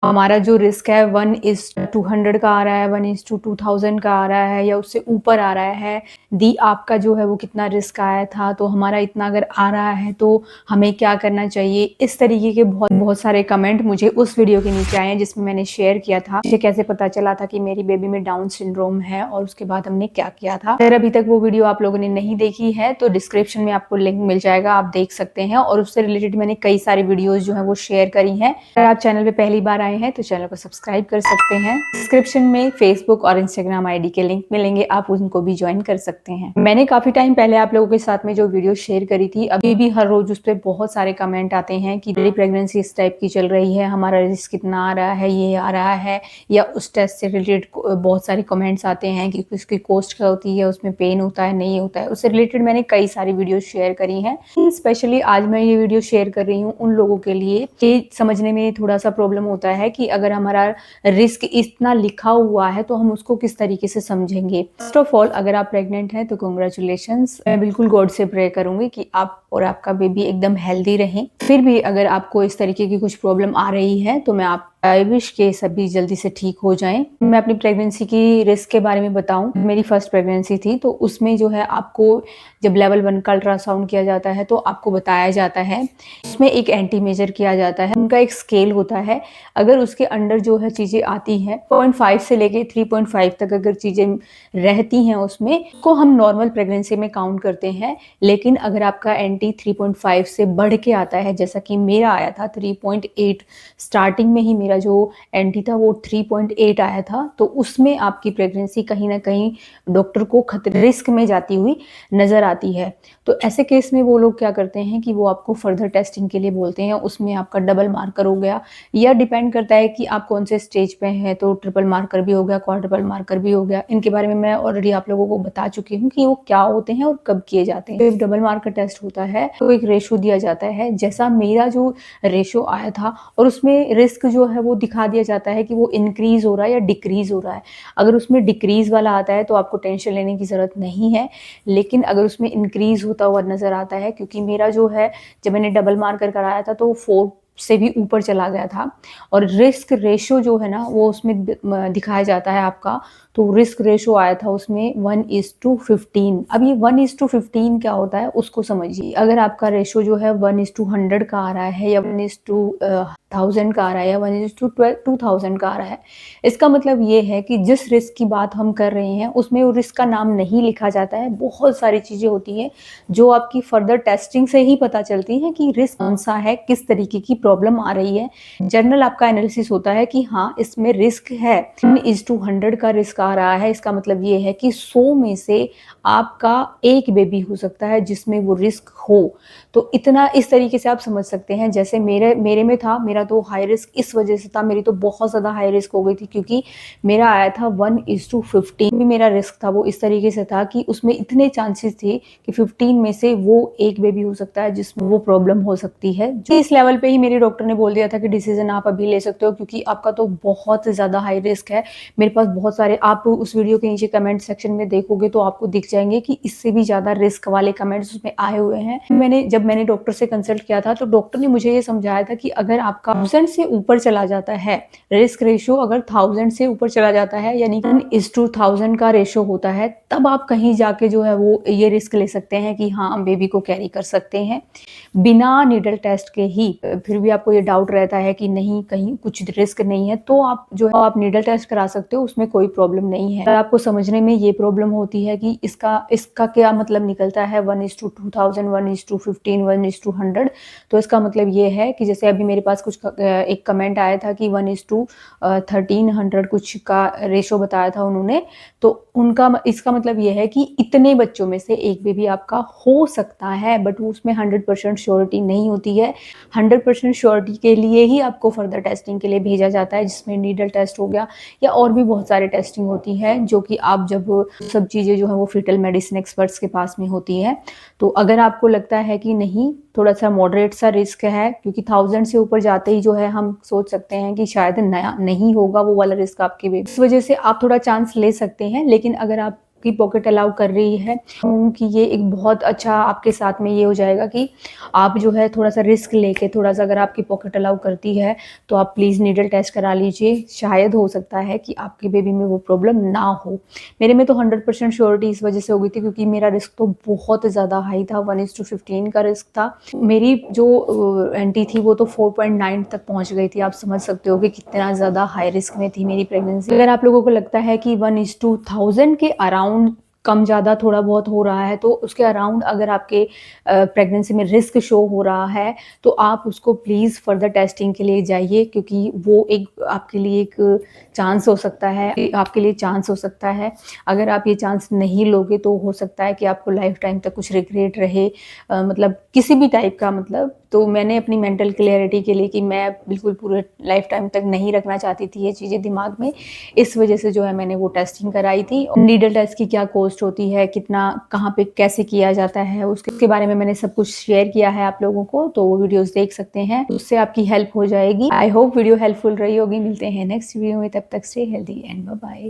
हमारा जो रिस्क है 1:200 का आ रहा है, 1:2000 का आ रहा है या उससे ऊपर आ रहा है, दी आपका जो है वो कितना रिस्क आया था, तो हमारा इतना अगर आ रहा है तो हमें क्या करना चाहिए। इस तरीके के बहुत बहुत सारे कमेंट मुझे उस वीडियो के नीचे आए हैं जिसमें मैंने शेयर किया था मुझे कैसे पता चला था कि मेरी बेबी में डाउन सिंड्रोम है और उसके बाद हमने क्या किया था। अगर अभी तक वो वीडियो आप लोगों ने नहीं देखी है तो डिस्क्रिप्शन में आपको लिंक मिल जाएगा, आप देख सकते हैं। और उससे रिलेटेड मैंने कई सारी वीडियोज जो है वो शेयर करी हैं। अगर आप चैनल पे पहली बार आए हैं तो चैनल को सब्सक्राइब कर सकते हैं। डिस्क्रिप्शन में फेसबुक और इंस्टाग्राम आईडी के लिंक मिलेंगे, आप उनको भी ज्वाइन कर सकते हैं। मैंने काफी टाइम पहले आप लोगों के साथ में जो वीडियो शेयर करी थी, अभी भी हर रोज उस पर बहुत सारे कमेंट आते हैं कि मेरी प्रेगनेंसी इस टाइप की चल रही है, हमारा रिस्क कितना आ रहा है, ये आ रहा है, या उस टेस्ट से रिलेटेड बहुत सारे कमेंट्स आते हैं कि उसकी कॉस्ट क्या होती है, उसमें पेन होता है नहीं होता है। उससे रिलेटेड मैंने कई सारी वीडियो शेयर करी हैं। स्पेशली आज मैं ये वीडियो शेयर कर रही हूँ उन लोगों के लिए कि समझने में थोड़ा सा प्रॉब्लम होता है कि अगर हमारा रिस्क इतना लिखा हुआ है तो हम उसको किस तरीके से समझेंगे। फर्स्ट ऑफ ऑल, अगर आप प्रेग्नेंट हैं तो कांग्रेचुलेशंस। मैं बिल्कुल गॉड से प्रे करूंगी कि आप और आपका बेबी एकदम हेल्दी रहें। फिर भी अगर आपको इस तरीके की कुछ प्रॉब्लम आ रही है तो मैं आप आई विश के सभी जल्दी से ठीक हो जाएं। मैं अपनी प्रेगनेंसी की रिस्क के बारे में बताऊं, मेरी फर्स्ट प्रेगनेंसी थी तो उसमें जो है आपको जब लेवल 1 का अल्ट्रासाउंड किया जाता है तो आपको बताया जाता है, उसमें एक एंटी मेजर किया जाता है, उनका एक स्केल होता है। अगर उसके अंडर जो है चीजें आती हैं 0.5 से लेके 3.5 तक अगर चीजें रहती हैं उसमें को हम नॉर्मल प्रेगनेंसी में काउंट करते हैं। लेकिन अगर आपका एंटी 3.5 से बढ़ के आता है, जैसा कि मेरा आया था 3.8, स्टार्टिंग में ही मेरा जो एंटी था वो 3.8 आया था, तो उसमें आपकी प्रेगनेंसी कहीं ना कहीं डॉक्टर को खतरे रिस्क में जाती हुई नजर आती है। तो ऐसे केस में वो लोग क्या करते हैं कि वो आपको फर्दर टेस्टिंग के लिए बोलते हैं। उसमें आपका डबल मार्कर हो गया, या डिपेंड करता है कि आप कौन से स्टेज पे हैं, तो ट्रिपल मार्कर भी हो गया, क्वाड्रपल मार्कर भी हो गया। इनके बारे में मैं ऑलरेडी आप लोगों को बता चुकी हूँ कि वो क्या होते हैं और कब किए जाते हैं। तो एक डबल मार्कर टेस्ट होता है तो एक रेशो दिया जाता है, जैसा मेरा जो रेशो आया था, और उसमें रिस्क जो है वो दिखा दिया जाता है कि वो इंक्रीज हो रहा है या डिक्रीज हो रहा है। अगर उसमें डिक्रीज वाला आता है तो आपको टेंशन लेने की जरूरत नहीं है, लेकिन अगर उसमें इंक्रीज होता हुआ नजर आता है, क्योंकि मेरा जो है जब मैंने डबल मार्कर कराया था तो 4 से भी ऊपर चला गया था, और रिस्क रेशो जो है ना वो उसमें दिखाया जाता है आपका। तो रिस्क रेशो आया था उसमें 1:15। अब ये 1:15 क्या होता है उसको समझिए। अगर आपका रेशो जो है 1:100 का आ रहा है, या 1:1000 का आ रहा है, या 1:2000 का आ रहा है, इसका मतलब ये है कि जिस रिस्क की बात हम कर रहे हैं उसमें वो रिस्क का नाम नहीं लिखा जाता है। बहुत सारी चीजें होती हैं जो आपकी फर्दर टेस्टिंग से ही पता चलती है कि रिस्क कौन सा है, किस तरीके की प्रॉब्लम आ रही है। जनरल आपका एनालिसिस होता है कि हाँ इसमें रिस्क है, 1:100 का रिस्क आ रहा है, इसका मतलब ये है कि 100 में से आपका एक बेबी हो सकता है जिसमें वो रिस्क हो। तो इतना इस तरीके से आप समझ सकते हैं। जैसे मेरे मेरे में था, मेरा तो हाई रिस्क इस वजह से था, मेरी तो बहुत ज्यादा हाई रिस्क हो गई थी, क्योंकि मेरा आया था 1:15 भी मेरा रिस्क था। वो इस तरीके से था कि उसमें इतने चांसेस थे कि 15 में से वो एक बेबी हो सकता है जिसमें वो प्रॉब्लम हो सकती है। जो इस लेवल पे ही मेरे डॉक्टर ने बोल दिया था कि डिसीजन आप अभी ले सकते हो, क्योंकि आपका तो बहुत ज्यादा हाई रिस्क है। मेरे पास बहुत सारे, आप उस वीडियो के नीचे कमेंट सेक्शन में देखोगे तो आपको दिख जाएंगे कि इससे भी ज्यादा रिस्क वाले कमेंट्स उसमें आए हुए हैं। जब मैंने डॉक्टर से कंसल्ट किया था तो डॉक्टर ने मुझे ये समझाया था कि अगर आपका 1000 से ऊपर चला जाता है रिस्क रेशियो, अगर 1000 से ऊपर चला जाता है, यानी 1:1000 का रेशो होता है, तब आप कहीं जाके जो है वो ये रिस्क ले सकते हैं कि हाँ हम बेबी को कैरी कर सकते हैं बिना नीडल टेस्ट के ही। फिर भी आपको ये डाउट रहता है कि नहीं कहीं कुछ रिस्क नहीं है, तो आप जो है आप नीडल टेस्ट करा सकते हो, उसमें कोई प्रॉब्लम नहीं है। अगर आपको समझने में ये प्रॉब्लम होती है कि इसका क्या मतलब निकलता है 1:2000, 1:15, 1:100, तो इसका मतलब ये है कि जैसे अभी मेरे पास कुछ एक कमेंट आया था कि 1:1300 कुछ का रेशो बताया था उन्होंने, तो उनका इसका मतलब ये है कि इतने बच्चों में से एक बेबी आपका हो सकता है, बट उसमें 100% श्योरिटी नहीं होती है। 100% श्योरिटी के लिए ही आपको फर्दर टेस्टिंग के लिए भेजा जाता है, जिसमें नीडल टेस्ट हो गया या और भी बहुत सारे टेस्टिंग होती है, जो कि आप जब सब चीजें जो है वो फीटल मेडिसिन एक्सपर्ट्स के पास में होती है। तो अगर आपको लगता है कि नहीं थोड़ा सा मॉडरेट सा रिस्क है, क्योंकि 1000 से ऊपर जाते ही जो है हम सोच सकते हैं कि शायद नया नहीं होगा वो वाला रिस्क आपके बेबी, इस वजह से आप थोड़ा चांस ले सकते हैं। लेकिन अगर आप की पॉकेट अलाउ कर रही है कि ये एक बहुत अच्छा आपके साथ में ये हो जाएगा कि आप जो है थोड़ा-सा रिस्क लेके थोड़ा-सा अगर आपकी पॉकेट अलाउ करती है, तो आप प्लीज़ नीडल टेस्ट करा लीजिए। शायद हो सकता है कि आपके बेबी में वो प्रॉब्लम ना हो। मेरे में तो 100% श्योरिटी इस वजह से हो गई थी क्योंकि मेरा रिस्क तो बहुत ज़्यादा हाई था, 1:15 का रिस्क था। मेरी जो एंटी थी वो तो 4.9 तक पहुँच गई थी। आप समझ सकते हो कि कितना ज़्यादा हाई रिस्क में थी मेरी प्रेगनेंसी। अगर आप लोगों को लगता है कि 1:1000 के अराउंड कम ज़्यादा थोड़ा बहुत हो रहा है, तो उसके अराउंड अगर आपके प्रेगनेंसी में रिस्क शो हो रहा है, तो आप उसको प्लीज़ फर्दर टेस्टिंग के लिए जाइए क्योंकि वो एक आपके लिए एक चांस हो सकता है, आपके लिए चांस हो सकता है। अगर आप ये चांस नहीं लोगे तो हो सकता है कि आपको लाइफ टाइम तक कुछ रिग्रेट रहे, मतलब किसी भी टाइप का मतलब। तो मैंने अपनी मेंटल क्लैरिटी के लिए कि मैं बिल्कुल पूरे लाइफ टाइम तक नहीं रखना चाहती थी ये चीज़ें दिमाग में, इस वजह से जो है मैंने वो टेस्टिंग कराई थी। नीडल टेस्ट की क्या कॉस्ट होती है, कितना कहाँ पे कैसे किया जाता है, उसके बारे में मैंने सब कुछ शेयर किया है आप लोगों को, तो वो वीडियोस देख सकते हैं, उससे आपकी हेल्प हो जाएगी। आई होप वीडियो हेल्पफुल रही होगी। मिलते हैं नेक्स्ट वीडियो में, तब तक stay healthy and bye bye.